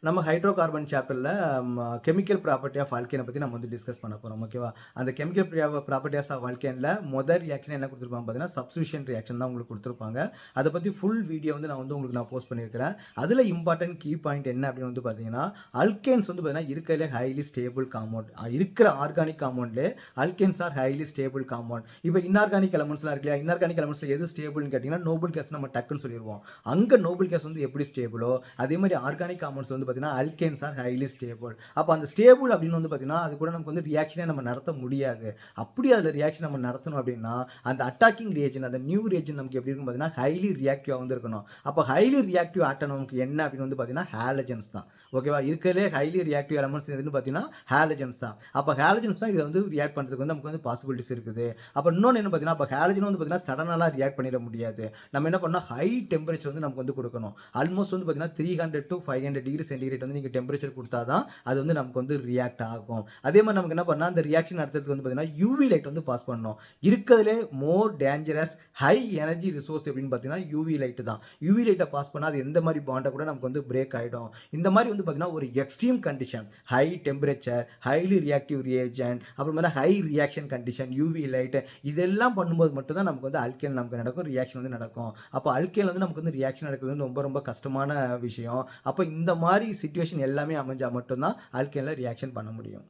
நம்ம hydro carbon சாப்டர்ல chemical property of ஆல்கேனை பற்றி நம்ம வந்து டிஸ்கஸ் பண்ண போகிறோம். ஓகேவா? அந்த கெமிக்கல் ப்ராப்பர்ட்டிஸ் ஆஃப் ஆல்கேனில் முதல் ரியாக்ஷன் என்ன கொடுத்துருப்பாங்க பார்த்தீங்கன்னா, சப்ஸ்டியூஷன் ரியாக்ஷன் தான் உங்களுக்கு கொடுத்துருப்பாங்க. அதை பற்றி ஃபுல் வீடியோ வந்து உங்களுக்கு போஸ்ட் பண்ணியிருக்கிறேன். அதில் இம்பார்ட்டன்ட் கீ பாயிண்ட் என்ன அப்படின்னு வந்து பார்த்தீங்கன்னா, அல்கேன்ஸ் வந்து பார்த்தீங்கன்னா இருக்கிறதுலே ஹைலி ஸ்டேபிள் காம்பவுண்ட். இருக்கிற ஆர்கானிக் காம்பவுண்ட்லேயே alkanes are highly stable compound. இப்போ இன்ஆர்கானிக் எலமெண்ட்ஸ்லாம் இருக்கு இல்லையா? இன்ஆர்கானிக் எலமெண்ட்ஸில் எது ஸ்டேபிள்னு கேட்டிங்கன்னா, நோபல் கேஸ் நம்ம டக்குன்னு சொல்லிடுவோம். அங்கே நோபல் கேஸ் வந்து எப்படி ஸ்டேபிளோ அதே மாதிரி ஆர்கானிக் காம்பவுண்ட்ஸ் வந்து பார்த்தீங்கன்னா அல்கேன்ஸ் ஆர் ஹைலி ஸ்டேபிள். அப்போ அந்த ஸ்டேபிள் அப்படின்னு வந்து பார்த்தீங்கன்னா அது கூட நமக்கு வந்து ரியாக்ஷனே நம்ம நடத்த முடியாது. அப்படி அதில் ரியாக்ஷன் நம்ம நடத்தணும் அப்படின்னா அந்த அட்டாக்கிங் ரியேஜன், அந்த நியூ ரியேஜன் நமக்கு எப்படி இருக்கும் பார்த்தீங்கன்னா ஹைலி ரியாக்டிவாக வந்து இருக்கணும். அப்போ ஹைலி ரியாக்டிவ் ஆட்டம் நமக்கு என்ன அப்படின்னு வந்து பார்த்தீங்கன்னா ஹாலஜன்ஸ் தான். ஓகேவா? இருக்கிறதுலே ஹைலி ரியாக்டிவ் எலமெண்ட்ஸ் எதுன்னு பார்த்தீங்கன்னா ஹாலஜன்ஸ் தான். அப்போ ஹாலஜன்ஸ் தான் இதை வந்து ரியாக்ட் பண்ணுறதுக்கு வந்து நமக்கு வந்து பாசிபிலிட்டிஸ் இருக்குது. அப்போ இன்னொன்று என்ன பார்த்தீங்கன்னா, அப்போ ஹாலஜன் வந்து பார்த்தீங்கன்னா சடனாக ரியாக்ட் பண்ணிட முடியாது. நம்ம என்ன பண்ணோம், ஹை டெம்பரேச்சர் வந்து நமக்கு வந்து கொடுக்கணும். ஆல்மோஸ்ட் வந்து பார்த்தீங்கன்னா 300 to 500 டிகிரி சென்டிகிரேட் வந்து நீங்கள் டெம்பரேச்சர் கொடுத்தா தான் அது வந்து நமக்கு வந்து ரியாக்ட் ஆகும். அதே மாதிரி நமக்கு என்ன பண்ணால் அந்த ரியாக்ஷன் நடத்துறதுக்கு வந்து பார்த்தீங்கன்னா யூவி லைட் வந்து பாஸ் பண்ணணும். இருக்கிறதுலே more dangerous high energy resource அப்படின்னு பார்த்தீங்கன்னா யூவி லைட் தான். யூவி லைட்டை பாஸ் பண்ணால் அது எந்த மாதிரி பாண்டை கூட நமக்கு வந்து பிரேக் ஆகிடும். இந்த மாதிரி வந்து பார்த்தீங்கன்னா ஒரு extreme condition, high temperature, highly reactive reagent, அப்புறமேல high reaction condition, UV light, இதெல்லாம் பண்ணும்போது மட்டும் தான் நமக்கு வந்து அல்கேன் நமக்கு நடக்கும், ரியாக்ஷன் வந்து நடக்கும். அப்போ அல்கேன் வந்து நமக்கு வந்து ரியாக்ஷன் நடக்கிறது வந்து ரொம்ப ரொம்ப கஷ்டமான விஷயம். அப்போ இந்த மாதிரி சிச்சுவேஷன் எல்லாமே அமைஞ்சால் மட்டும்தான் ஆல்கேனில் ரியாக்ஷன் பண்ண முடியும்.